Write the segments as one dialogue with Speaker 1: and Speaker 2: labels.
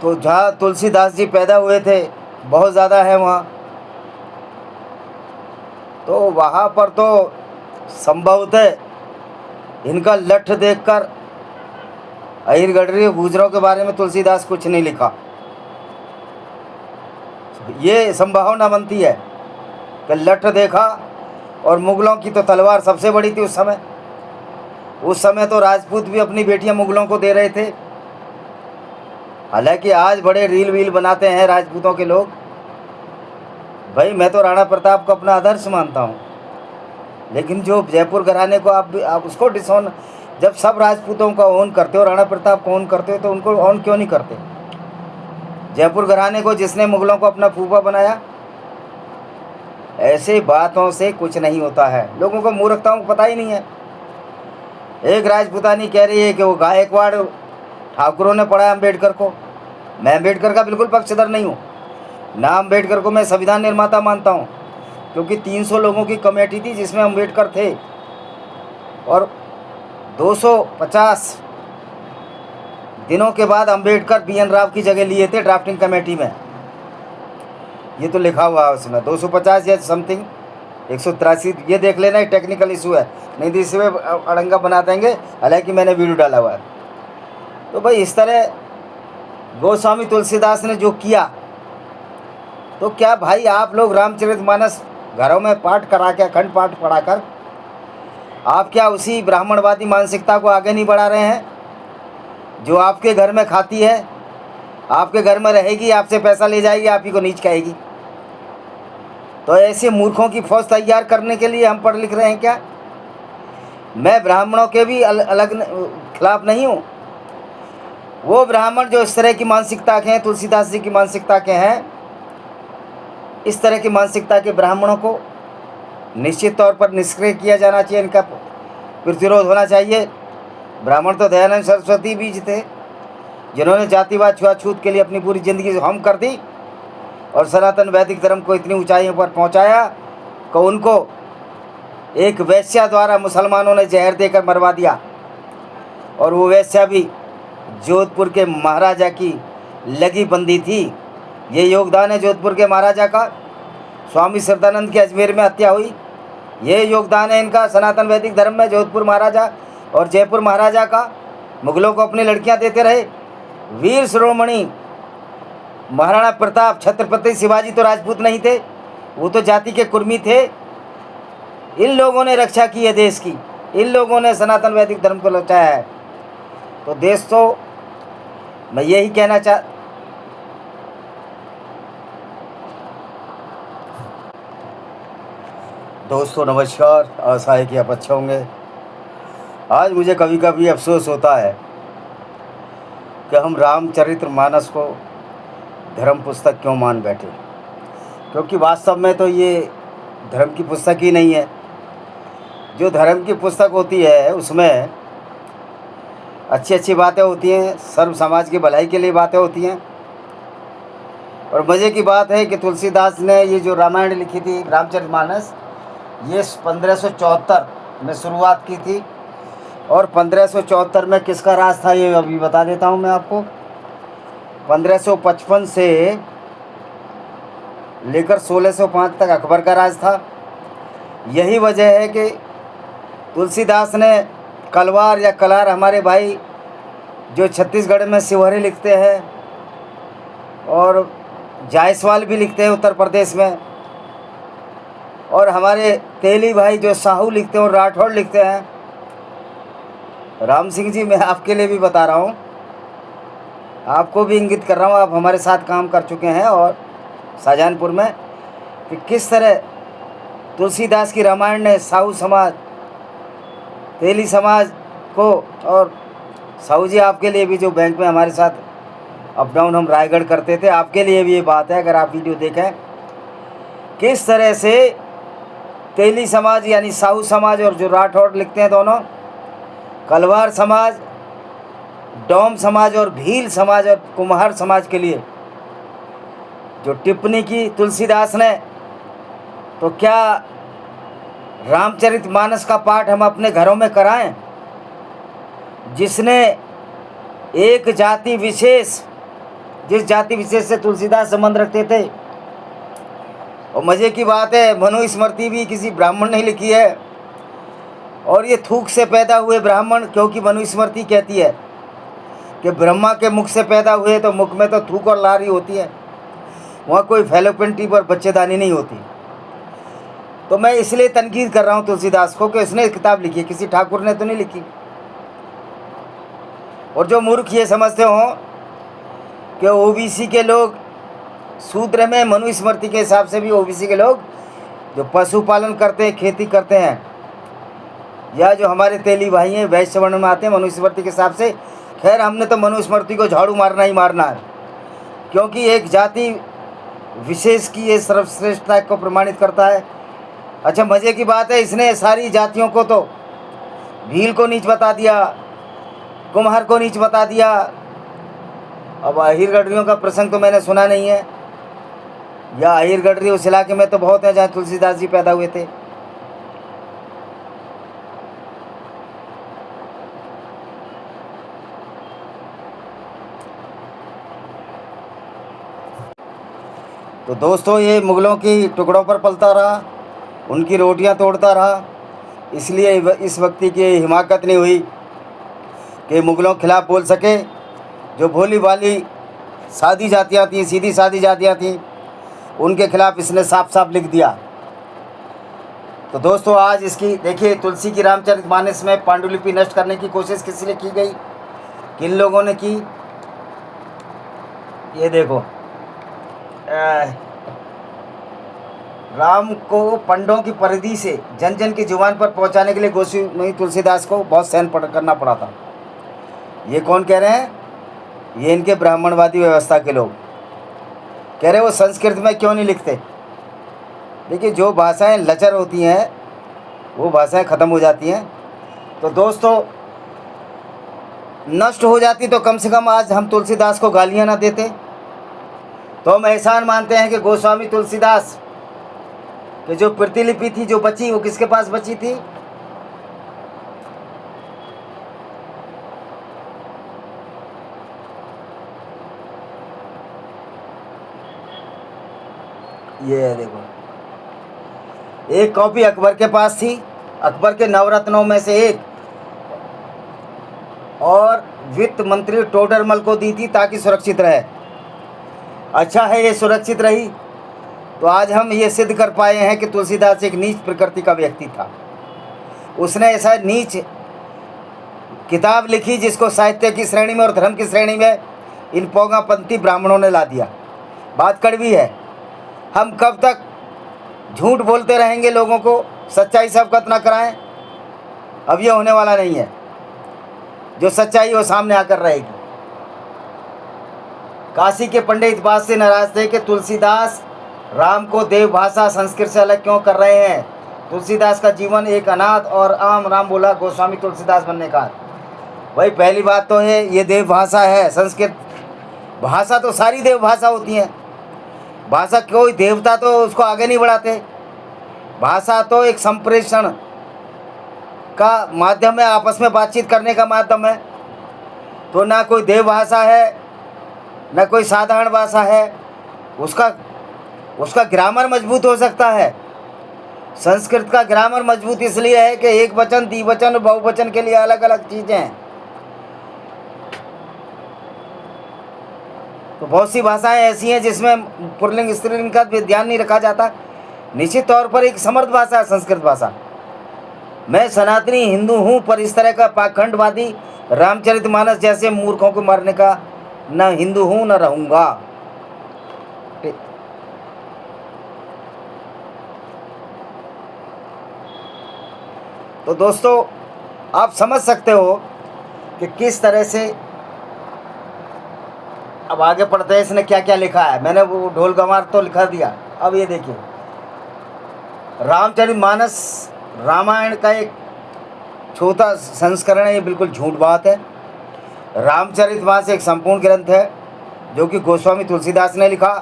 Speaker 1: तो जहाँ तुलसीदास जी पैदा हुए थे बहुत ज़्यादा है वहाँ, तो वहाँ पर तो संभवतः इनका लठ देखकर अहिर गडरी गुजरों के बारे में तुलसीदास कुछ नहीं लिखा। ये संभावना बनती है कि लठ देखा, और मुगलों की तो तलवार सबसे बड़ी थी उस समय। उस समय तो राजपूत भी अपनी बेटियां मुगलों को दे रहे थे। हालांकि आज बड़े रील वील बनाते हैं राजपूतों के लोग। भाई मैं तो राणा प्रताप को अपना आदर्श मानता हूँ, लेकिन जो जयपुर घराने को आप उसको डिसऑन, जब सब राजपूतों का ओन करते हो, राणा प्रताप को ओन करते हो, तो उनको ऑन क्यों नहीं करते? जयपुर घराने को जिसने मुगलों को अपना फूफा बनाया। ऐसे बातों से कुछ नहीं होता है, लोगों को मूर्खताओं को पता ही नहीं है। एक राजपूतानी कह रही है कि वो गायकवाड़ ठाकुरों ने पढ़ा अम्बेडकर को। मैं अम्बेडकर का बिल्कुल पक्षधर नहीं हूँ ना, अम्बेडकर को मैं संविधान निर्माता मानता हूँ, क्योंकि 300 लोगों की कमेटी थी जिसमें अम्बेडकर थे, और 250 दिनों के बाद अम्बेडकर BN राव की जगह लिए थे ड्राफ्टिंग कमेटी में। ये तो लिखा हुआ है उसमें 250 या समथिंग 183, ये देख लेना, ये टेक्निकल इशू है, नहीं तो इसमें अड़ंगा बना देंगे। हालांकि मैंने वीडियो डाला हुआ है। तो भाई इस तरह गोस्वामी तुलसीदास ने जो किया, तो क्या भाई आप लोग रामचरितमानस घरों में पाठ करा के, अखंड पाठ पढ़ाकर आप क्या उसी ब्राह्मणवादी मानसिकता को आगे नहीं बढ़ा रहे हैं? जो आपके घर में खाती है, आपके घर में रहेगी, आपसे पैसा ले जाएगी, आप ही को नीच कहेगी। तो ऐसे मूर्खों की फौज तैयार करने के लिए हम पढ़ लिख रहे हैं क्या? मैं ब्राह्मणों के भी अलग खिलाफ नहीं हूँ। वो ब्राह्मण जो इस तरह की मानसिकता के हैं, तुलसीदास जी की मानसिकता के हैं, इस तरह की मानसिकता के ब्राह्मणों को निश्चित तौर पर निष्क्रिय किया जाना चाहिए, इनका प्रतिरोध होना चाहिए। ब्राह्मण तो दयानंद सरस्वती बीज थे, जिन्होंने जातिवाद छुआछूत के लिए अपनी पूरी ज़िंदगी हम कर दी और सनातन वैदिक धर्म को इतनी ऊंचाइयों पर पहुंचाया कि उनको एक वैश्या द्वारा मुसलमानों ने जहर देकर मरवा दिया। और वो वैश्या भी जोधपुर के महाराजा की लगी बंदी थी। ये योगदान है जोधपुर के महाराजा का। स्वामी श्रद्धानंद की अजमेर में हत्या हुई, ये योगदान है इनका सनातन वैदिक धर्म में। जोधपुर महाराजा और जयपुर महाराजा का मुगलों को अपनी लड़कियां देते रहे। वीर शिरोमणि महाराणा प्रताप, छत्रपति शिवाजी तो राजपूत नहीं थे, वो तो जाति के कुर्मी थे। इन लोगों ने रक्षा की है देश की, इन लोगों ने सनातन वैदिक धर्म को बचाया है। तो देश तो मैं यही कहना दोस्तों नमस्कार, आशा है कि आप अच्छे होंगे। आज मुझे कभी कभी अफसोस होता है कि हम रामचरितमानस को धर्म पुस्तक क्यों मान बैठे, क्योंकि वास्तव में तो ये धर्म की पुस्तक ही नहीं है। जो धर्म की पुस्तक होती है उसमें अच्छी अच्छी बातें होती हैं, सर्व समाज की भलाई के लिए बातें होती हैं। और मज़े की बात है कि तुलसीदास ने ये जो रामायण लिखी थी रामचरितमानस, ये 1574 में शुरुआत की थी। और 1574 में किसका राज था ये अभी बता देता हूँ मैं आपको। 1555 से लेकर 1605 तक अकबर का राज था। यही वजह है कि तुलसीदास ने कलवार या कलार, हमारे भाई जो छत्तीसगढ़ में शिवहरी लिखते हैं और जायसवाल भी लिखते हैं उत्तर प्रदेश में, और हमारे तेली भाई जो साहू लिखते हैं और राठौड़ लिखते हैं। राम सिंह जी, मैं आपके लिए भी बता रहा हूँ, आपको भी इंगित कर रहा हूँ, आप हमारे साथ काम कर चुके हैं और शाहजहानपुर में, कि किस तरह तुलसीदास की रामायण ने साहू समाज, तेली समाज को, और साहू जी आपके लिए भी जो बैंक में हमारे साथ अप डाउन हम रायगढ़ करते थे, आपके लिए भी ये बात है, अगर आप वीडियो देखें, किस तरह से तेली समाज यानी साहू समाज और जो राठौड़ लिखते हैं दोनों, कलवार समाज, डोम समाज और भील समाज और कुम्हार समाज के लिए जो टिप्पणी की तुलसीदास ने, तो क्या रामचरितमानस का पाठ हम अपने घरों में कराएं, जिसने एक जाति विशेष, जिस जाति विशेष से तुलसीदास संबंध रखते थे। और मज़े की बात है, मनुस्मृति भी किसी ब्राह्मण ने लिखी है, और ये थूक से पैदा हुए ब्राह्मण, क्योंकि मनुस्मृति कहती है कि ब्रह्मा के मुख से पैदा हुए, तो मुख में तो थूक और लार ही होती है, वहाँ कोई फैलोपियन ट्यूब और बच्चेदानी नहीं होती। तो मैं इसलिए तनकीद कर रहा हूँ तुलसीदास को कि उसने किताब लिखी, किसी ठाकुर ने तो नहीं लिखी। और जो मूर्ख ये समझते हो कि ओबीसी के लोग सूत्र में, मनुस्मृति के हिसाब से भी ओबीसी के लोग जो पशुपालन करते हैं, खेती करते हैं, या जो हमारे तेली भाई हैं वैश्य वर्ण में आते हैं मनुस्मृति के हिसाब से। खैर, हमने तो मनुस्मृति को झाड़ू मारना ही मारना है, क्योंकि एक जाति विशेष की ये सर्वश्रेष्ठता को प्रमाणित करता है। अच्छा, मज़े की बात है, इसने सारी जातियों को तो भील को नीच बता दिया, कुम्हार को नीच बता दिया। अब अहिर गडरियों का प्रसंग तो मैंने सुना नहीं है, या अहिर गडरी उस इलाके में तो बहुत है जहाँ तुलसीदास जी पैदा हुए थे। तो दोस्तों, ये मुगलों की टुकड़ों पर पलता रहा, उनकी रोटियां तोड़ता रहा, इसलिए इस व्यक्ति की हिमाकत नहीं हुई कि मुगलों के खिलाफ बोल सके। जो भोली भाली सादी जातियाँ थीं, सीधी सादी जातियाँ थीं, उनके खिलाफ इसने साफ साफ लिख दिया। तो दोस्तों, आज इसकी देखिए, तुलसी की रामचरितमानस में पांडुलिपि नष्ट करने की कोशिश किस लिए की गई, किन लोगों ने की। ये देखो, राम को पंडों की परिधि से जन जन की जुबान पर पहुंचाने के लिए गोस्वामी तुलसीदास को बहुत सहन करना पड़ा था। ये कौन कह रहे हैं? ये इनके ब्राह्मणवादी व्यवस्था के लोग कह रहे वो संस्कृत में क्यों नहीं लिखते। देखिए, जो भाषाएं लचर होती हैं वो भाषाएं ख़त्म हो जाती हैं। तो दोस्तों, नष्ट हो जाती तो कम से कम आज हम तुलसीदास को गालियां ना देते। तो हम एहसान मानते हैं कि गोस्वामी तुलसीदास कि जो प्रतिलिपि थी जो बची, वो किसके पास बची थी? ये देखो, एक कॉपी अकबर के पास थी, अकबर के नवरत्नों में से एक, और वित्त मंत्री टोडरमल को दी थी ताकि सुरक्षित रहे। अच्छा है ये सुरक्षित रही, तो आज हम ये सिद्ध कर पाए हैं कि तुलसीदास एक नीच प्रकृति का व्यक्ति था। उसने ऐसा नीच किताब लिखी जिसको साहित्य की श्रेणी में और धर्म की श्रेणी में इन पोगापंथी ब्राह्मणों ने ला दिया। बात कड़वी है। हम कब तक झूठ बोलते रहेंगे, लोगों को सच्चाई से अवगत ना कराएं? अब ये होने वाला नहीं है। जो सच्चाई वो सामने आकर रहेगी। काशी के पंडित इस बात से नाराज थे कि तुलसीदास राम को देवभाषा संस्कृत से अलग क्यों कर रहे हैं। तुलसीदास का जीवन एक अनाथ और आम राम बोला गोस्वामी तुलसीदास बनने का। भाई, पहली बात तो है ये देवभाषा है। संस्कृत भाषा तो सारी देवभाषा होती है। भाषा कोई देवता तो उसको आगे नहीं बढ़ाते। भाषा तो एक संप्रेषण का माध्यम है, आपस में बातचीत करने का माध्यम है। तो ना कोई देव भाषा है ना कोई साधारण भाषा है। उसका ग्रामर मजबूत हो सकता है। संस्कृत का ग्रामर मजबूत इसलिए है कि एक वचन, द्विवचन और बहुवचन के लिए अलग अलग चीज़ें हैं। तो बहुत सी भाषाएं ऐसी हैं जिसमें पुल्लिंग स्त्रीलिंग का भी ध्यान नहीं रखा जाता। निश्चित तौर पर एक समर्थ भाषा है संस्कृत भाषा। मैं सनातनी हिंदू हूँ, पर इस तरह का पाखंडवादी रामचरितमानस जैसे मूर्खों को मारने का न हिंदू हूँ न रहूँगा। तो दोस्तों, आप समझ सकते हो कि किस तरह से। अब आगे पढ़ते हैं इसने क्या क्या लिखा है। मैंने वो ढोल गंवार तो लिखा दिया। अब ये देखिए, रामचरितमानस रामायण का एक छोटा संस्करण है। ये बिल्कुल झूठ बात है। रामचरितमानस एक संपूर्ण ग्रंथ है जो कि गोस्वामी तुलसीदास ने लिखा।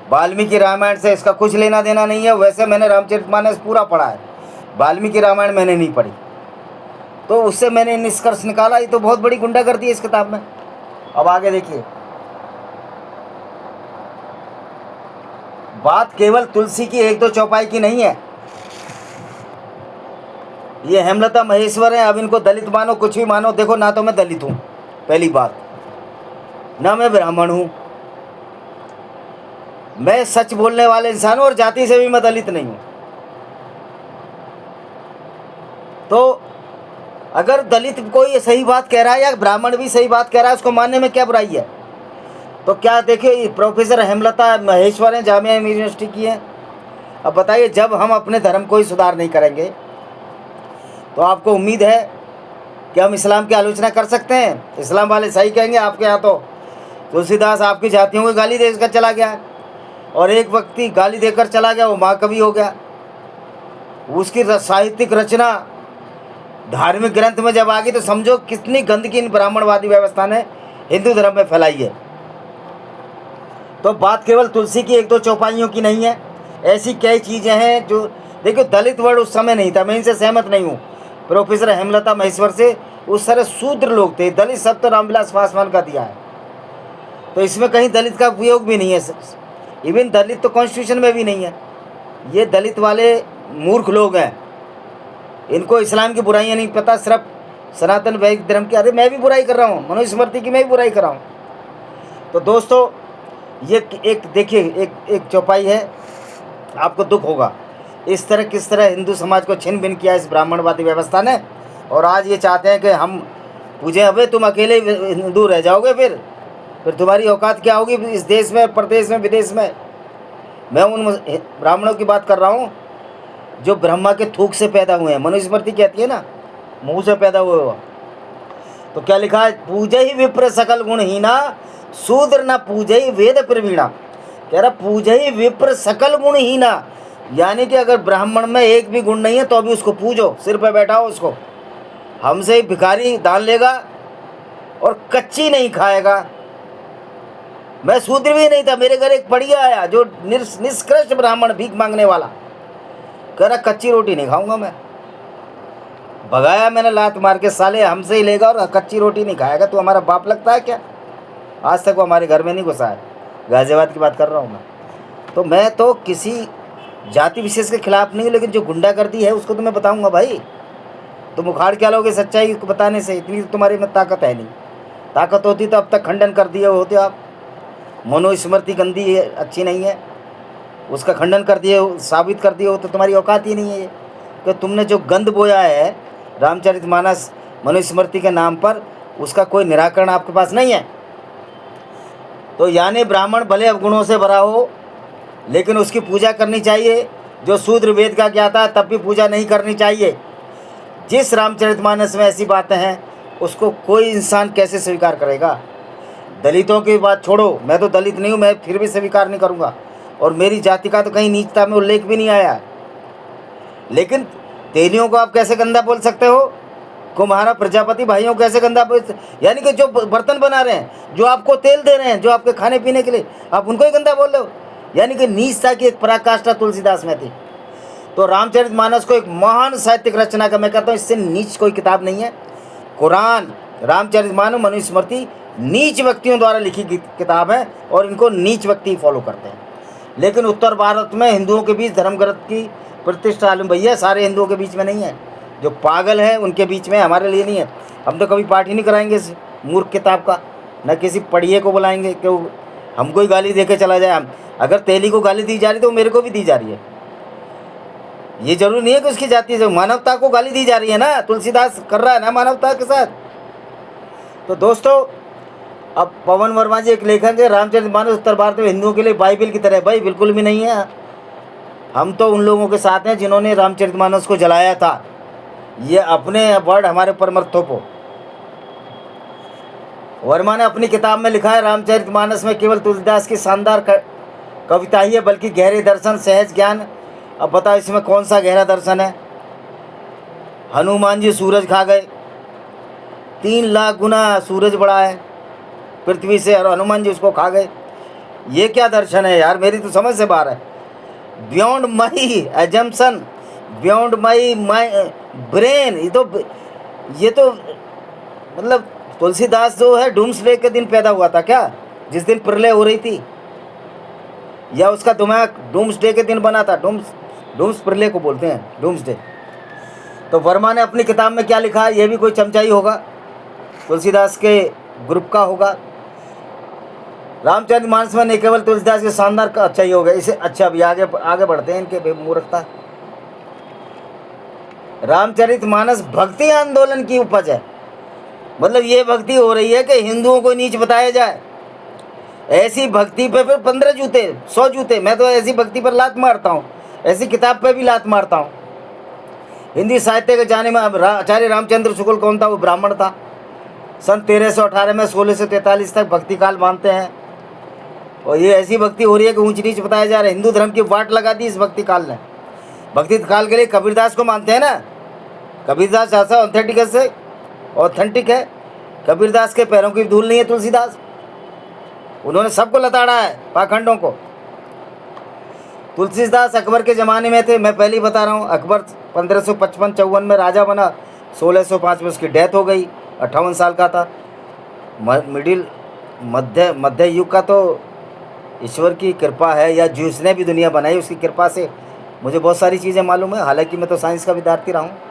Speaker 1: वाल्मीकि रामायण से इसका कुछ लेना देना नहीं है। वैसे मैंने रामचरितमानस पूरा पढ़ा है, वाल्मीकि रामायण मैंने नहीं पढ़ी। तो उससे मैंने निष्कर्ष निकाला, ये तो बहुत बड़ी गुंडागर्दी है इस किताब में। अब आगे देखिए, बात केवल तुलसी की एक दो चौपाई की नहीं है। ये हेमलता महेश्वर है, अब इनको दलित मानो, कुछ भी मानो। देखो, ना तो मैं दलित हूँ, पहली बात, ना मैं ब्राह्मण हूँ, मैं सच बोलने वाले इंसान हूँ, और जाति से भी मैं दलित नहीं हूँ। तो अगर दलित कोई सही बात कह रहा है या ब्राह्मण भी सही बात कह रहा है, उसको मानने में क्या बुराई है? तो क्या देखिए, प्रोफेसर हेमलता महेश्वर हैं, जामिया यूनिवर्सिटी की हैं। अब बताइए, जब हम अपने धर्म को ही सुधार नहीं करेंगे तो आपको उम्मीद है कि हम इस्लाम की आलोचना कर सकते हैं? इस्लाम वाले सही कहेंगे आपके यहाँ तो तुलसीदास आपकी जातियों को गाली देकर चला गया, और एक व्यक्ति गाली देकर चला गया, वो महाकवि हो गया। उसकी साहित्यिक रचना धार्मिक ग्रंथ में जब आ गई तो समझो कितनी गंदगी इन ब्राह्मणवादी व्यवस्था ने हिंदू धर्म में फैलाई है। तो बात केवल तुलसी की एक दो चौपाइयों की नहीं है, ऐसी कई चीज़ें हैं जो, देखो, दलित वर्ड उस समय नहीं था, मैं इनसे सहमत नहीं हूँ प्रोफेसर हेमलता महेश्वर से। उस तरह शूद्र लोग थे, दलित शब्द तो रामविलास पासवान का दिया है, तो इसमें कहीं दलित का उपयोग भी नहीं है। इवन दलित तो कॉन्स्टिट्यूशन में भी नहीं है। ये दलित वाले मूर्ख लोग हैं, इनको इस्लाम की बुराइयाँ नहीं पता, सिर्फ सनातन वैदिक धर्म की। अरे मैं भी बुराई कर रहा हूँ, मनुस्मृति की मैं भी बुराई कर रहा हूँ। तो दोस्तों, ये एक देखिए, एक चौपाई है, आपको दुख होगा इस तरह किस तरह हिंदू समाज को छिन भिन किया इस ब्राह्मणवादी व्यवस्था ने। और आज ये चाहते हैं कि हम पूछे, अबे तुम अकेले हिंदू रह जाओगे, फिर तुम्हारी औकात क्या होगी इस देश में, प्रदेश में, विदेश में। मैं उन ब्राह्मणों की बात कर रहा हूँ जो ब्रह्मा के थूक से पैदा हुए हैं। मनुस्मृति कहती है ना, मुंह से पैदा हुए हो। तो क्या लिखा है? पूजे ही विप्र सकल गुणहीना, शूद्र न पूजे ही वेद प्रवीणा। कह रहा पूजे ही विप्र सकल गुणहीना, यानी कि अगर ब्राह्मण में एक भी गुण नहीं है तो भी उसको पूजो, सिर पे बैठाओ उसको। हमसे ही भिखारी दान लेगा और कच्ची नहीं खाएगा। मैं शूद्र भी नहीं था, मेरे घर एक पढ़िया आया जो निष्कृष्ट ब्राह्मण, भीख मांगने वाला, कह रहा कच्ची रोटी नहीं खाऊंगा मैं। भगाया मैंने लात मार के, साले हमसे ही लेगा और कच्ची रोटी नहीं खाएगा, तू हमारा बाप लगता है क्या? आज तक वो हमारे घर में नहीं घुसा है। गाजियाबाद की बात कर रहा हूँ मैं। तो मैं तो किसी जाति विशेष के खिलाफ नहीं हूँ, लेकिन जो गुंडागर्दी है उसको तो मैं बताऊँगा भाई। तुम उखाड़ क्या लोगे सच्चाई को बताने से? इतनी तो तुम्हारी में ताकत है नहीं। ताकत होती तो अब तक खंडन कर दिए होते आप। मनुस्मृति गंदी है, अच्छी नहीं है, उसका खंडन कर दिए, साबित कर दिए हो, तो तुम्हारी औकात ही नहीं है ये। कि तुमने जो गंद बोया है रामचरितमानस मनुस्मृति के नाम पर, उसका कोई निराकरण आपके पास नहीं है। तो यानी ब्राह्मण भले अवगुणों से भरा हो, लेकिन उसकी पूजा करनी चाहिए। जो शूद्र वेद का ज्ञाता है तब भी पूजा नहीं करनी चाहिए। जिस रामचरितमानस में ऐसी बातें हैं उसको कोई इंसान कैसे स्वीकार करेगा? दलितों की बात छोड़ो, मैं तो दलित नहीं हूँ, मैं फिर भी स्वीकार नहीं करूँगा, और मेरी जाति का तो कहीं नीचता में उल्लेख भी नहीं आया। लेकिन तेलियों को आप कैसे गंदा बोल सकते हो? कुम्हारा प्रजापति भाइयों को कैसे गंदा बोल, यानी कि जो बर्तन बना रहे हैं, जो आपको तेल दे रहे हैं, जो आपके खाने पीने के लिए, आप उनको ही गंदा बोल रहे हो। यानी कि नीचता की एक पराकाष्ठा तुलसीदास में थी। तो रामचरितमानस को एक महान साहित्यिक रचना का मैं कहता हूँ, इससे नीच कोई किताब नहीं है। कुरान, रामचरितमानस, मनुस्मृति नीच व्यक्तियों द्वारा लिखी किताब है, और इनको नीच व्यक्ति फॉलो करते हैं। लेकिन उत्तर भारत में हिंदुओं के बीच धर्म ग्रंथ की प्रतिष्ठा आलम भैया सारे हिंदुओं के बीच में नहीं है। जो पागल हैं उनके बीच में, हमारे लिए नहीं है। हम तो कभी पाठ ही नहीं कराएंगे इस मूर्ख किताब का, न किसी पढ़िए को बुलाएंगे कि हमको ही गाली दे के चला जाए। हम अगर तेली को गाली दी जा रही तो मेरे को भी दी जा रही है। ये जरूरी नहीं है कि उसकी जाति से, मानवता को गाली दी जा रही है ना। तुलसीदास कर रहा है ना मानवता के साथ। तो दोस्तों, अब पवन वर्मा जी एक लेखक है, रामचरितमानस उत्तर भारत में हिंदुओं के लिए बाइबल की तरह। भाई बिल्कुल भी नहीं है। हम तो उन लोगों के साथ हैं जिन्होंने रामचरितमानस को जलाया था। ये अपने वर्ड हमारे ऊपर मत थोपो। वर्मा ने अपनी किताब में लिखा है, रामचरितमानस में केवल तुलसीदास की शानदार कविता ही है, बल्कि गहरे दर्शन, सहज ज्ञान। अब बताओ इसमें कौन सा गहरा दर्शन है? हनुमान जी सूरज खा गए, 3 लाख गुना सूरज बड़ा है पृथ्वी से, और हनुमान जी उसको खा गए। ये क्या दर्शन है यार? मेरी तो समझ से बाहर है। Beyond my assumption, beyond my brain. ये तो मतलब तुलसीदास जो है डूम्सडे के दिन पैदा हुआ था क्या, जिस दिन प्रलय हो रही थी, या उसका दिमाग डूम्सडे के दिन बना था? डूम्स प्रलय को बोलते हैं, डूम्सडे। तो वर्मा ने अपनी किताब में क्या लिखा है, ये भी कोई चमचाई होगा, तुलसीदास के ग्रुप का होगा। रामचरितमानस में नहीं केवल तुलसीदास के शानदार का अच्छा ही होगा इसे। अच्छा, अभी आगे बढ़ते हैं इनके मूर्खता। रामचरितमानस भक्ति आंदोलन की उपज है, मतलब ये भक्ति हो रही है कि हिंदुओं को नीच बताया जाए। ऐसी भक्ति पे फिर 15 जूते 100 जूते, मैं तो ऐसी भक्ति पर लात मारता हूँ, ऐसी किताब पे भी लात मारता हूँ। हिंदी साहित्य के जाने में आचार्य रामचंद्र शुक्ल कौन था? वो ब्राह्मण था। सन 1318 में 1643 तक भक्ति काल मानते हैं, और ये ऐसी भक्ति हो रही है कि ऊंच नीच बताया जा रहा है। हिंदू धर्म की वाट लगा दी इस भक्ति काल ने। भक्ति काल के लिए कबीरदास को मानते हैं ना, कबीरदास ऐसा ऑथेंटिक है। कबीरदास के पैरों की धूल नहीं है तुलसीदास, उन्होंने सबको लताड़ा है, पाखंडों को। तुलसीदास अकबर के ज़माने में थे, मैं पहले ही बता रहा हूँ। अकबर 1555-54 में राजा बना, 1605 में उसकी डेथ हो गई, 58 साल का था। मध्य युग का तो ईश्वर की कृपा है, या जिसने भी दुनिया बनाई उसकी कृपा से मुझे बहुत सारी चीज़ें मालूम है, हालांकि मैं तो साइंस का विद्यार्थी रहा हूँ।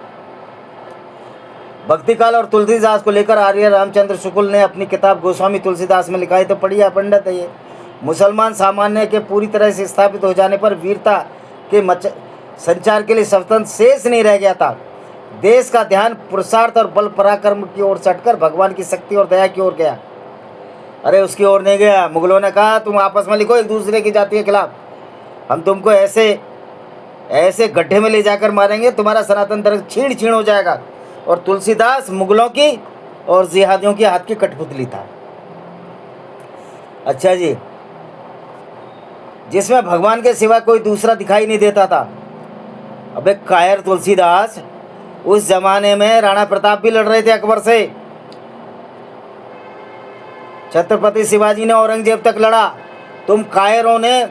Speaker 1: भक्ति काल और तुलसीदास को लेकर आर्य रामचंद्र शुक्ल ने अपनी किताब गोस्वामी तुलसीदास में लिखा है। तो पढ़िए पंडित है ये। मुसलमान सामान्य के पूरी तरह से स्थापित हो जाने पर वीरता के संचार के लिए स्वतंत्र शेष नहीं रह गया था। देश का ध्यान पुरुषार्थ और बल पराक्रम की ओर चढ़कर भगवान की शक्ति और दया की ओर गया। अरे उसकी ओर नहीं गया। मुगलों ने कहा तुम आपस में लिखो एक दूसरे की जाति के खिलाफ, हम तुमको ऐसे गड्ढे में ले जाकर मारेंगे, तुम्हारा सनातन धर्म छीण छीण हो जाएगा। और तुलसीदास मुगलों की और जिहादियों की हाथ की कठपुतली था। अच्छा जी, जिसमें भगवान के सिवा कोई दूसरा दिखाई नहीं देता था। अबे कायर तुलसीदास, उस जमाने में राणा प्रताप भी लड़ रहे थे अकबर से, छत्रपति शिवाजी ने औरंगजेब तक लड़ा। तुम कायरों ने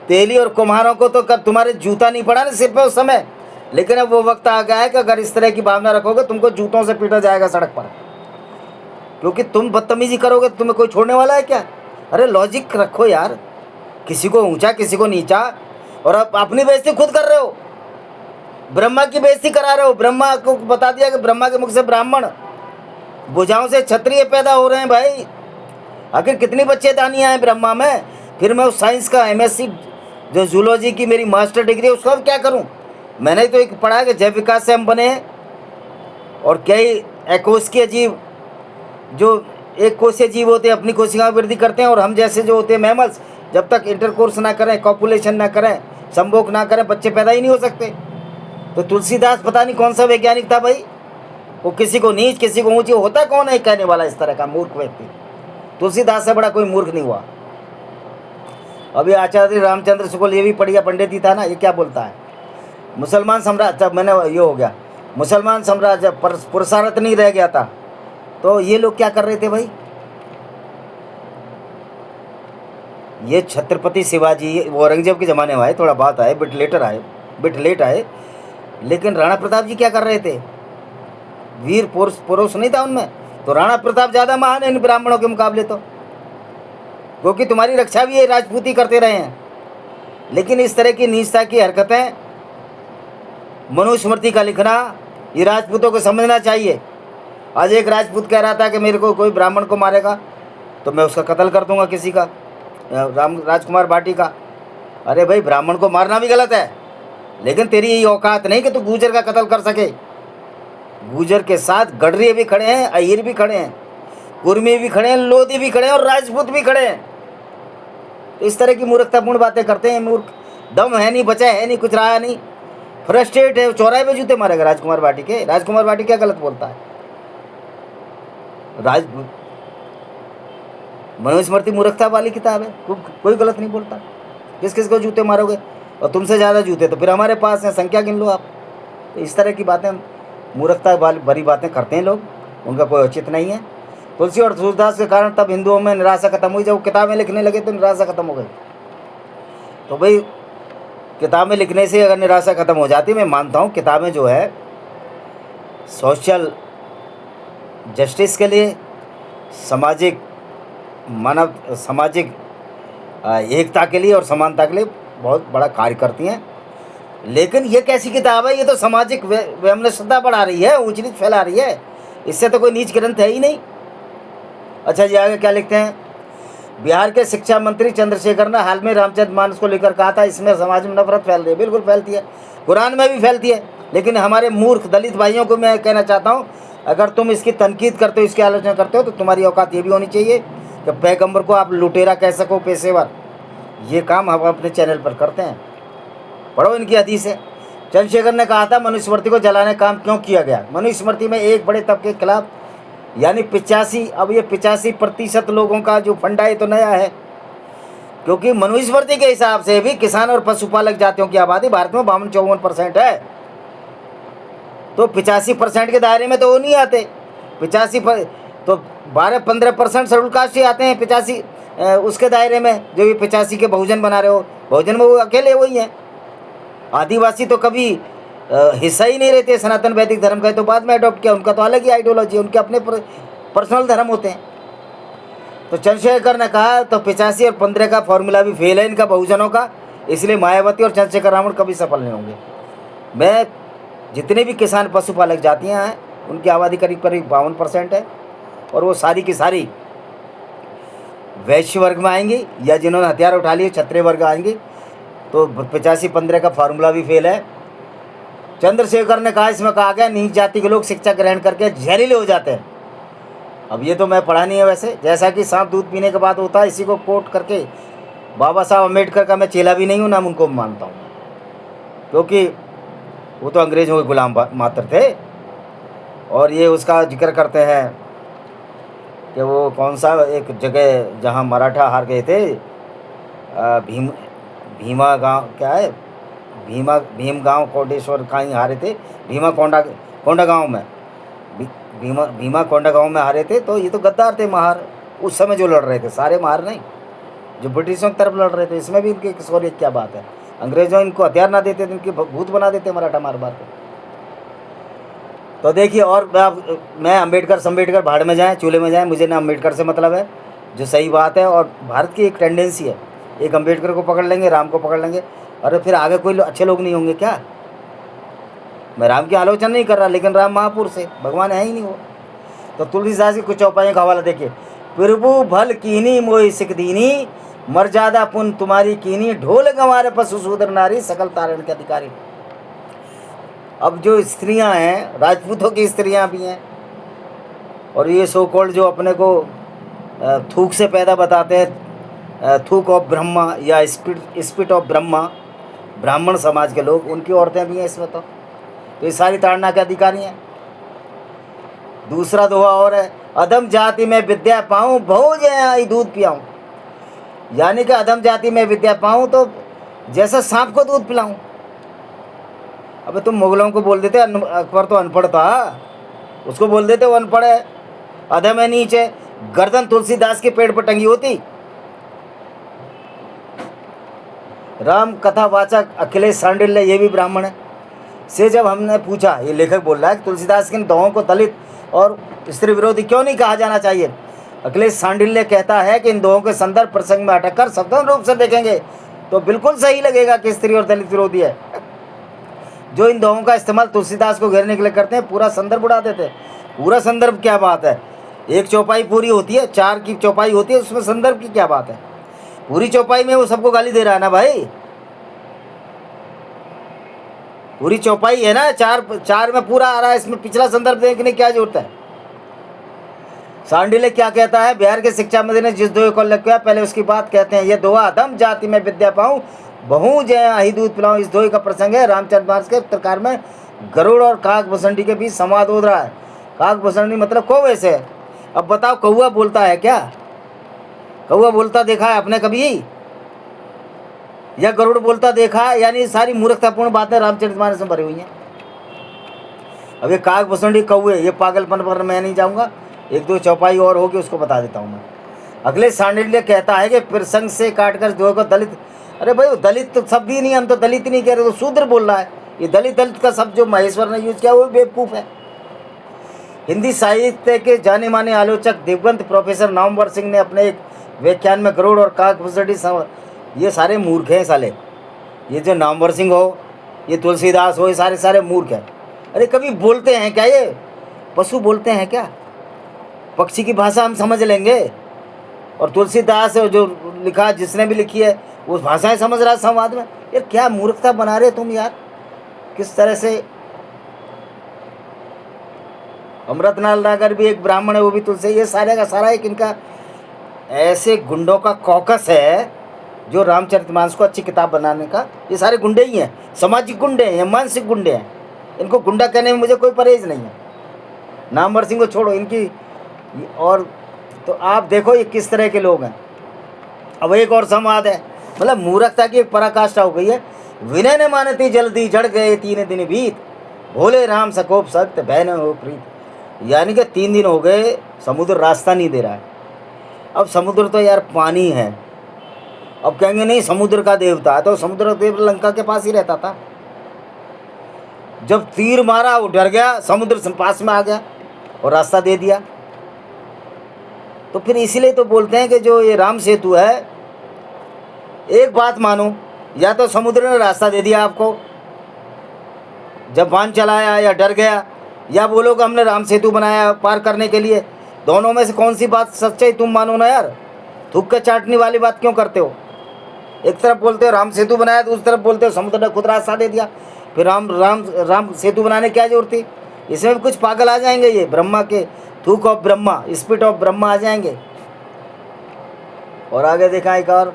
Speaker 1: तेली और कुम्हारों को तो तुम्हारे जूता नहीं पड़ा ना सिर पे उस समय, लेकिन अब वो वक्त आ गया है कि अगर इस तरह की भावना रखोगे तुमको जूतों से पीटा जाएगा सड़क पर, क्योंकि तुम बदतमीजी करोगे तो तुम्हें कोई छोड़ने वाला है क्या? अरे लॉजिक रखो यार, किसी को ऊंचा किसी को नीचा, और अब अपनी बेइज्जती खुद कर रहे हो, ब्रह्मा की बेइज्जती करा रहे हो। ब्रह्मा को बता दिया कि ब्रह्मा के मुख से ब्राह्मण, भुजाओं से क्षत्रिय पैदा हो रहे हैं भाई। आखिर कितनी बच्चेदानियाँ हैं ब्रह्मा में। फिर मैं उस साइंस का MSc जो जूलॉजी की मेरी मास्टर डिग्री है उसका क्या करूं? मैंने तो एक पढ़ा है कि जैव विकास से हम बने हैं, और कई एकोशिकीय जीव जो एक कोशीय जीव होते हैं अपनी कोशिका वृद्धि करते हैं, और हम जैसे जो होते हैं मैमल्स, जब तक इंटरकोर्स ना करें, कॉपुलेशन ना करें, संभोग ना करें, बच्चे पैदा ही नहीं हो सकते। तो तुलसीदास पता नहीं कौन सा वैज्ञानिक था भाई, वो किसी को नीच किसी को ऊँची, होता कौन है कहने वाला इस तरह का मूर्ख व्यक्ति? तुलसीदास से बड़ा कोई मूर्ख नहीं हुआ। अभी आचार्य रामचंद्र शुक्ल ये भी पढ़िया पंडित ही था ना, ये क्या बोलता है? मुसलमान साम्राज्य, जब मैंने ये हो गया मुसलमान साम्राज्य पुरुषार्थ नहीं रह गया था, तो ये लोग क्या कर रहे थे भाई? ये छत्रपति शिवाजी औरंगजेब के ज़माने में आए, थोड़ा बात आए, बिट लेट आए, लेकिन राणा प्रताप जी क्या कर रहे थे? वीर पुरुष नहीं था उनमें, तो राणा प्रताप ज़्यादा महान है इन ब्राह्मणों के मुकाबले, तो क्योंकि तुम्हारी रक्षा भी ये राजपूती करते रहे हैं। लेकिन इस तरह की नीचता की हरकतें, मनुस्मृति का लिखना, ये राजपूतों को समझना चाहिए। आज एक राजपूत कह रहा था कि मेरे को कोई ब्राह्मण को मारेगा तो मैं उसका कत्ल कर दूंगा, किसी का, राजकुमार भाटी का। अरे भाई, ब्राह्मण को मारना भी गलत है, लेकिन तेरी ये औकात नहीं कि तू गुजर का कत्ल कर सके। गुजर के साथ गडरिये भी खड़े हैं, अहिर भी खड़े हैं, कुर्मी भी खड़े हैं, लोधी भी खड़े हैं, और राजपूत भी खड़े हैं। तो इस तरह की मूर्खतापूर्ण बातें करते हैं मूर्ख। दम है नहीं, बचा है नहीं, कुछ रहा नहीं, फ्रस्ट्रेट है, चौराहे पे जूते मारेगा राजकुमार भाटी के। राजकुमार भाटी क्या गलत बोलता है? मनुस्मृति मूर्खता वाली किताब है, कोई गलत नहीं बोलता। किस किस को जूते मारोगे? और तुमसे ज़्यादा जूते तो फिर हमारे पास हैं, संख्या गिन लो आप। तो इस तरह की बातें, मूर्खता वाली भरी बातें करते हैं लोग, उनका कोई औचित्य नहीं है। तुलसी और तुलसीदास के कारण तब हिंदुओं में निराशा खत्म हुई। जब वो किताबें लिखने लगे तो निराशा खत्म हो गई। तो भाई, किताबें लिखने से अगर निराशा खत्म हो जाती, मैं मानता हूँ किताबें जो है सोशल जस्टिस के लिए, सामाजिक मानव सामाजिक एकता के लिए और समानता के लिए बहुत बड़ा कार्य करती हैं। लेकिन ये कैसी किताब है? ये तो सामाजिक वैमनस्यता बढ़ा रही है, ऊंच नीच फैला रही है। इससे तो कोई नीच ग्रंथ है ही नहीं। अच्छा जी, आगे क्या लिखते हैं? बिहार के शिक्षा मंत्री चंद्रशेखर ने हाल में रामचरित मानस को लेकर कहा था, इसमें समाज में नफरत फैल रही है। बिल्कुल फैलती है, कुरान में भी फैलती है। लेकिन हमारे मूर्ख दलित भाइयों को मैं कहना चाहता हूँ, अगर तुम इसकी तनकीद करते हो, इसकी आलोचना करते हो, तो तुम्हारी औकात ये भी होनी चाहिए कि पैगंबर को आप लुटेरा कह सको, पेशेवर। ये काम हम अपने चैनल पर करते हैं। पढ़ो इनकी हदीसें। चंद्रशेखर ने कहा था, मनुस्मृति को जलाने का काम क्यों किया गया? मनुस्मृति में एक बड़े तबके के खिलाफ, यानी 85, अब ये 85% लोगों का जो फंडा है तो नया है, क्योंकि मनुस्मृति के हिसाब से भी किसान और पशुपालक जातियों की आबादी भारत में 52-54% है। तो 85% के दायरे में तो वो नहीं आते। 85 तो 12-15% शेड्यूल कास्ट ही आते हैं 85 उसके दायरे में, जो ये 85 के बहुजन बना रहे हो। बहुजन में वो अकेले वही हैं। आदिवासी तो कभी हिस्सा ही नहीं रहते सनातन वैदिक धर्म का, तो बाद में अडॉप्ट किया। उनका तो अलग ही आइडियोलॉजी है, उनके अपने पर्सनल धर्म होते हैं। तो चंद्रशेखर ने कहा तो 85 और 15 का फॉर्मूला भी फेल है इनका, बहुजनों का। इसलिए मायावती और चंद्रशेखर रावण कभी सफल नहीं होंगे। मैं जितने भी किसान पशुपालक जातियाँ हैं, उनकी आबादी करीब 52% है, और वो सारी की सारी वैश्य वर्ग में आएंगी, या जिन्होंने हथियार उठा लिए क्षत्रिय वर्ग आएंगी। तो 85-15 का फार्मूला भी फेल है। चंद्रशेखर ने कहा, इसमें कहा गया नीच जाति के लोग शिक्षा ग्रहण करके जहरीले हो जाते हैं। अब ये तो मैं पढ़ा नहीं है वैसे, जैसा कि सांप दूध पीने के बाद होता है, इसी को कोट करके बाबा साहब अम्बेडकर का मैं चेला भी नहीं हूँ, ना उनको मानता हूँ, क्योंकि वो तो अंग्रेजों के गुलाम मात्र थे। और ये उसका जिक्र करते हैं कि वो कौन सा एक जगह जहाँ मराठा हार गए थे, भीमा गांव, क्या है, भीम गांव कोटेश्वर कहीं हारे थे, भीमा कोंडा गांव में, भीमा कोंडा गांव में हारे थे। तो ये तो गद्दार थे महार, उस समय जो लड़ रहे थे, सारे महार नहीं, जो ब्रिटिशों की तरफ लड़ रहे थे। इसमें भी इनकी शौर्य क्या बात है? अंग्रेजों इनको हथियार ना देते तो इनके भूत बना देते मराठा मार मार के। तो देखिए, और मैं अम्बेडकर भाड़ में जाएँ, चूल्हे में जाएँ, मुझे ना अम्बेडकर से मतलब है, जो सही बात है। और भारत की एक टेंडेंसी है, एक अम्बेडकर को पकड़ लेंगे, राम को पकड़ लेंगे, अरे फिर आगे कोई अच्छे लोग नहीं होंगे क्या? मैं राम की आलोचना नहीं कर रहा, लेकिन राम महापुरुष है, भगवान है ही नहीं वो। तो तुलसीदास की कुछ चौपाइयों का हवाला देखिए। प्रभु भल कीनी मोहि सिख दीनी, मर्यादा पुन तुम्हारी कीनी, ढोल गंवारे पशु सूदर नारी, सकल तारण के अधिकारी। अब जो स्त्रियां हैं, राजपूतों की स्त्रियां भी हैं, और ये सो कॉल्ड जो अपने को थूक से पैदा बताते हैं, थूक ऑफ ब्रह्मा या स्पिट ऑफ ब्रह्मा, ब्राह्मण समाज के लोग, उनकी औरतें भी हैं इसमें। तो ये सारी ताड़ना के अधिकारी हैं। दूसरा दोहा और है, अधम जाति में विद्या पाऊँ, बहु जय दूध पियाऊँ। यानी कि अधम जाति में विद्या पाऊँ तो जैसे सांप को दूध पिलाऊँ। अबे तुम मुगलों को बोल देते, अकबर तो अनपढ़ था, उसको बोल देते वो अनपढ़ है, अधम है, नीचे गर्दन तुलसीदास के पेड़ पर टंगी होती। राम कथा वाचक अखिलेश सांडिल्य, ये भी ब्राह्मण है, से जब हमने पूछा, ये लेखक बोल रहा है कि तुलसीदास के इन दोहों को दलित और स्त्री विरोधी क्यों नहीं कहा जाना चाहिए, अखिलेश सांडिल्य कहता है कि इन दोहों के संदर्भ प्रसंग में अटक सदन रूप से देखेंगे तो बिल्कुल सही लगेगा कि स्त्री और दलित विरोधी है। जो इन दोहों का इस्तेमाल तुलसीदास को घेरने के लिए करते हैं, पूरा संदर्भ उड़ा देते हैं। पूरा संदर्भ क्या बात है? एक चौपाई पूरी होती है, 4 की चौपाई होती है, उसमें संदर्भ की क्या बात है? पूरी चौपाई में वो सबको गाली दे रहा है ना भाई, पूरी चौपाई है ना, 4 में पूरा आ रहा है, इसमें पिछला संदर्भ देखने की क्या जरूरत है? सांडिल्य क्या कहता है? बिहार के शिक्षा मंत्री ने जिस दोहे को उल्लेख किया, पहले उसकी बात कहते हैं। ये दोहा अधम जाति में विद्या पाऊँ, बहु जय अहि दूध पिलाऊं, इस दोहे का प्रसंग है रामचरितमानस के उत्तरकांड में गरुड़ और काक भसंडी के बीच संवाद हो रहा है। काक भसंडी मतलब कौवे से। अब बताओ, कौवा बोलता है क्या? कौवा बोलता देखा है आपने कभी, या गरुड़ बोलता देखा है? यानी सारी मूर्खतापूर्ण बातें रामचरितमानस में भरी हुई हैं। अब ये काक भसंडी कौवे, ये पागलपन पर मैं नहीं जाऊंगा, 1-2 चौपाई और होगी, उसको बता देता हूँ मैं। अगले सांडिल्य कहता है कि प्रसंग से काटकर दोहे को दलित, अरे भाई दलित तो शब्द ही नहीं, हम तो दलित ही नहीं कह रहे, तो शूद्र बोल रहा है। ये दलित का शब्द जो महेश्वर ने यूज किया वो बेवकूफ़ है। हिंदी साहित्य के जाने माने आलोचक दिवंगत प्रोफेसर नामवर सिंह ने अपने एक व्याख्यान में गरुड़ और काकभूषणी ये सारे मूर्ख हैं साले। ये जो नामवर सिंह हो, ये तुलसीदास हो, ये सारे सारे मूर्ख हैं। अरे कभी बोलते हैं क्या? ये पशु बोलते हैं क्या? पक्षी की भाषा हम समझ लेंगे। और तुलसीदास जो लिखा, जिसने भी लिखी है, उस भाषाएं समझ रहा है संवाद में। यार क्या मूर्खता बना रहे तुम यार, किस तरह से। अमृतलाल नागर भी एक ब्राह्मण है, वो भी तुलसी। ये सारे का सारा एक इनका ऐसे गुंडों का कॉकस है जो रामचरितमानस को अच्छी किताब बनाने का, ये सारे गुंडे ही हैं, सामाजिक गुंडे हैं, मानसिक गुंडे हैं। इनको गुंडा कहने में मुझे कोई परहेज नहीं है। नामवर सिंह को छोड़ो, इनकी और तो आप देखो ये किस तरह के लोग हैं। अब एक और संवाद है, मतलब मूर्खता की एक पराकाष्ठा हो गई है। विनय ने मानती जल्दी जड़ गए 3 दिन बीत, भोले राम सकोप सख्त बहन हो प्रीत। यानी कि 3 दिन हो गए, समुद्र रास्ता नहीं दे रहा है। अब समुद्र तो यार पानी है। अब कहेंगे नहीं समुद्र का देवता है, तो समुद्र देव लंका के पास ही रहता था। जब तीर मारा वो डर गया, समुद्र पास में आ गया और रास्ता दे दिया। तो फिर इसीलिए तो बोलते हैं कि जो ये राम सेतु है, एक बात मानो, या तो समुद्र ने रास्ता दे दिया आपको जब बांध चलाया, या डर गया, या बोलो कि हमने राम सेतु बनाया पार करने के लिए। दोनों में से कौन सी बात सच्चाई तुम मानो ना यार। थूक के चाटने वाली बात क्यों करते हो? एक तरफ बोलते हो राम सेतु बनाया, दूसरी तरफ बोलते हो समुद्र ने खुद रास्ता दे दिया। फिर राम सेतु बनाने क्या जरूरत थी? इसमें भी कुछ पागल आ जाएंगे, ये ब्रह्मा के थूक of Brahma, spit of Brahma आ जाएंगे। और आगे देखा एक और,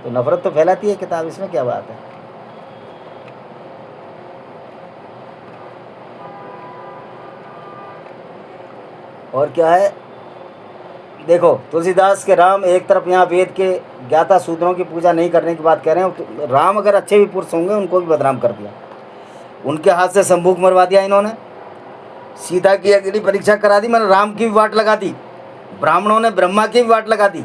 Speaker 1: तो नफरत तो फैलाती है किताब, इसमें क्या बात है। और क्या है देखो, तुलसीदास के राम एक तरफ यहाँ वेद के ज्ञाता सूत्रों की पूजा नहीं करने की बात कह रहे हैं। तो राम अगर अच्छे भी पुरुष होंगे, उनको भी बदनाम कर दिया, उनके हाथ से संभूक मरवा दिया इन्होंने। सीता की अग्नि परीक्षा करा दी, मैंने राम की भी वाट लगा दी। ब्राह्मणों ने ब्रह्मा की भी वाट लगा दी।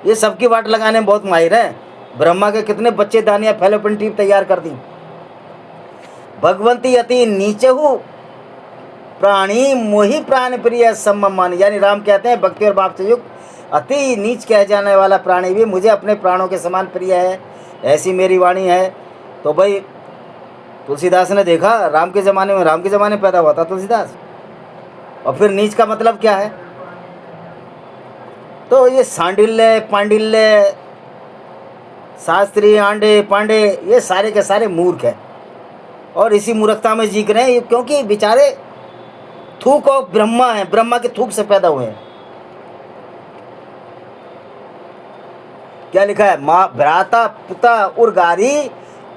Speaker 1: ये सबकी वाट लगाने में बहुत माहिर हैं। ब्रह्मा के कितने बच्चे दानिया फैलोपिन ट्यूब तैयार कर दी। भगवंती अति नीचे हूँ प्राणी मोही प्राण प्रिय सम्मान, यानी राम कहते हैं भक्ति और भाव से युक्त अति नीच कह जाने वाला प्राणी भी मुझे अपने प्राणों के समान प्रिय है, ऐसी मेरी वाणी है। तो भाई तुलसीदास ने देखा राम के ज़माने में, राम के ज़माने में पैदा हुआ था तुलसीदास। और फिर नीच का मतलब क्या है? तो ये सांडिल्य पांडिल्य शास्त्री आंडे पांडे, ये सारे के सारे मूर्ख हैं और इसी मूर्खता में जी रहे हैं, क्योंकि बेचारे थूक और ब्रह्मा है, ब्रह्मा के थूक से पैदा हुए हैं। क्या लिखा है? माँ भ्राता पुता उर्गारी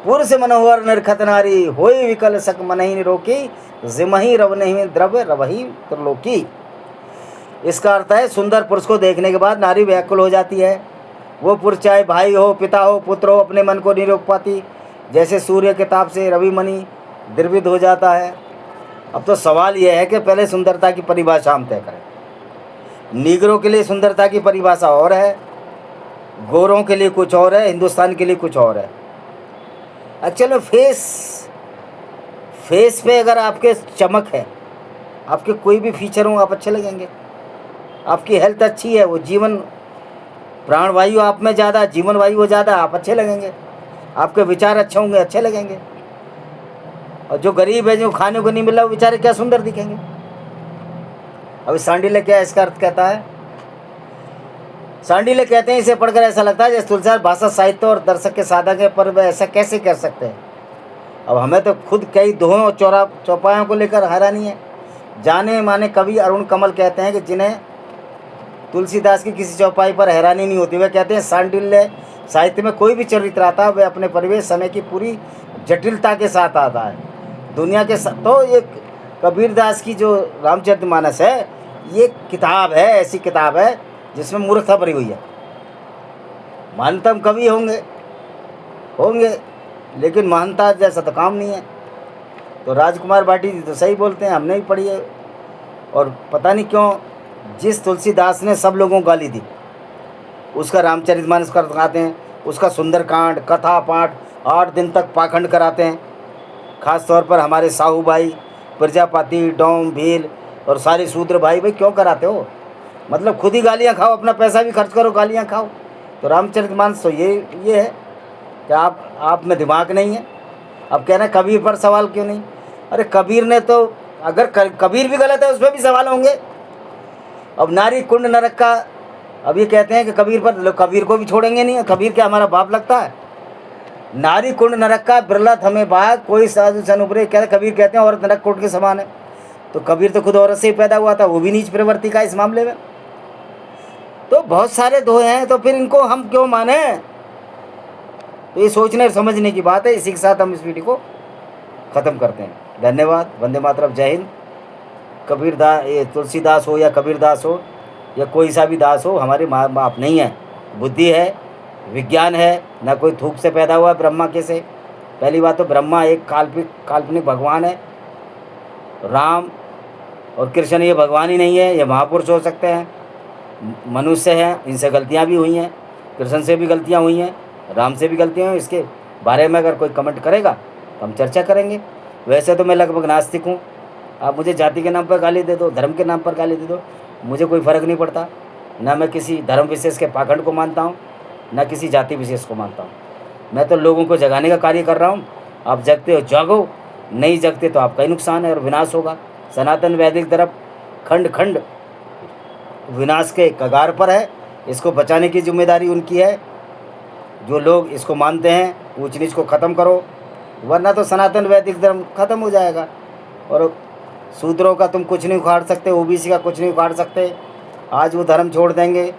Speaker 1: पुरुष मनोहर निर्खत नारी, होई विकल सक मनहि निरोकी, जिमहि रव नहीं द्रव रवही त्रिलोकी। इसका अर्थ है सुंदर पुरुष को देखने के बाद नारी व्याकुल हो जाती है। वो पुरुष चाहे भाई हो, पिता हो, पुत्र हो, अपने मन को नहीं रोक पाती। जैसे सूर्य के ताप से रविमणि द्रवित हो जाता है। अब तो सवाल यह है कि पहले सुंदरता की परिभाषा हम तय करें। नीगरों के लिए सुंदरता की परिभाषा और है, गोरों के लिए कुछ और है, हिंदुस्तान के लिए कुछ और है। चलो फेस पे अगर आपके चमक है, आपके कोई भी फीचर हो, आप अच्छे लगेंगे। आपकी हेल्थ अच्छी है, वो जीवन प्राणवायु आप में ज़्यादा, जीवन वायु वो ज़्यादा, आप अच्छे लगेंगे। आपके विचार अच्छे होंगे, अच्छे लगेंगे। और जो गरीब है, जो खाने को नहीं मिला, वो बेचारे क्या सुंदर दिखेंगे। अभी सांडिल्य क्या इसका अर्थ कहता है? सांडिल्य कहते हैं, इसे पढ़कर ऐसा लगता है जैसे तुलसीदास भाषा साहित्य और दर्शक के साधक है, पर वह ऐसा कैसे कर सकते हैं। अब हमें तो खुद कई दोहों और चौपायों को लेकर हैरानी है। जाने माने कवि अरुण कमल कहते हैं कि जिन्हें तुलसीदास की किसी चौपाई पर हैरानी नहीं होती, वे कहते हैं सांडिल्य साहित्य में कोई भी चरित्र आता है, वह अपने परिवेश समय की पूरी जटिलता के साथ आता है। दुनिया के तो ये कबीरदास की जो रामचरितमानस है, ये किताब है, ऐसी किताब है जिसमें मूर्खता भरी हुई है। महानतम कवि होंगे लेकिन महानता जैसा तो काम नहीं है। तो राजकुमार भाटी जी तो सही बोलते हैं, हमने भी पढ़ी है। और पता नहीं क्यों जिस तुलसीदास ने सब लोगों को गाली दी, उसका रामचरितमानस कराते हैं, उसका सुंदरकांड कथा पाठ 8 दिन तक पाखंड कराते हैं। ख़ास तौर पर हमारे साहू भाई प्रजापति, डोम, भील और सारे शूद्र भाई भाई क्यों कराते हो? मतलब खुद ही गालियाँ खाओ, अपना पैसा भी खर्च करो, गालियाँ खाओ। तो रामचरितमानस तो ये है कि आप में दिमाग नहीं है। अब कहना कबीर पर सवाल क्यों नहीं? अरे कबीर ने तो, अगर कबीर भी गलत है उसमें भी सवाल होंगे। अब नारी कुंड नरक का, अब ये कहते हैं कि कबीर पर, कबीर को भी छोड़ेंगे नहीं, कबीर क्या हमारा बाप लगता है? नारी कुंड नरक का बिरला थमे भाग, कोई साधु सन उभरे, कहते कबीर कहते हैं औरत नरक कुंड के समान है। तो कबीर तो खुद औरत से ही पैदा हुआ था, वो भी नीच प्रवृत्ति का इस मामले में। तो बहुत सारे दोहे हैं, तो फिर इनको हम क्यों माने? तो ये सोचने और समझने की बात है। इसी के साथ हम इस वीडियो को ख़त्म करते हैं। धन्यवाद। वंदे मातरम। जय हिंद। कबीरदास, ये तुलसीदास हो या कबीरदास हो या कोई सा भी दास हो, हमारे माँ बाप नहीं है। बुद्धि है, विज्ञान है, ना कोई थूक से पैदा हुआ ब्रह्मा के से। पहली बात तो ब्रह्मा एक काल्पनिक भगवान है। राम और कृष्ण ये भगवान ही नहीं है, ये महापुरुष हो सकते हैं, मनुष्य हैं, इनसे गलतियाँ भी हुई हैं, कृष्ण से भी गलतियाँ हुई हैं, राम से भी गलतियाँ हुई। इसके बारे में अगर कोई कमेंट करेगा तो हम चर्चा करेंगे। वैसे तो मैं लगभग नास्तिक हूँ। आप मुझे जाति के नाम पर गाली दे दो, धर्म के नाम पर गाली दे दो, मुझे कोई फ़र्क नहीं पड़ता। ना मैं किसी धर्म विशेष के पाखंड को मानता हूँ, ना किसी जाति विशेष को मानता हूँ। मैं तो लोगों को जगाने का कार्य कर रहा हूँ। आप जगते हो जागो, नहीं जगते तो आपका ही नुकसान है और विनाश होगा। सनातन वैदिक धर्म खंड खंड विनाश के कगार पर है। इसको बचाने की जिम्मेदारी उनकी है। जो लोग इसको मानते हैं, ऊंच नीच को ख़त्म करो, वरना तो सनातन वैदिक धर्म खत्म हो जाएगा। और शूद्रों का तुम कुछ नहीं उखाड़ सकते, ओबीसी का कुछ नहीं उखाड़ सकते। आज वो धर्म छोड़ देंगे,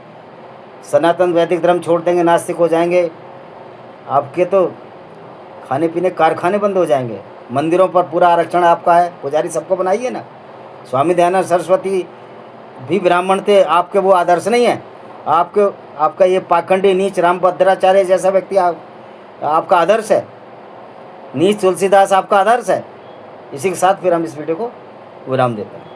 Speaker 1: सनातन वैदिक धर्म छोड़ देंगे, नास्तिक हो जाएंगे, आपके तो खाने पीने कारखाने बंद हो जाएंगे। मंदिरों पर पूरा आरक्षण आपका है, पुजारी सबको बनाइए ना। स्वामी दयानंद सरस्वती भी ब्राह्मण थे, आपके वो आदर्श नहीं है। आपका ये पाखंडी नीच रामभद्राचार्य जैसा व्यक्ति आपका आदर्श है। नीच तुलसीदास आपका आदर्श है। इसी के साथ फिर हम इस वीडियो को विराम देते हैं।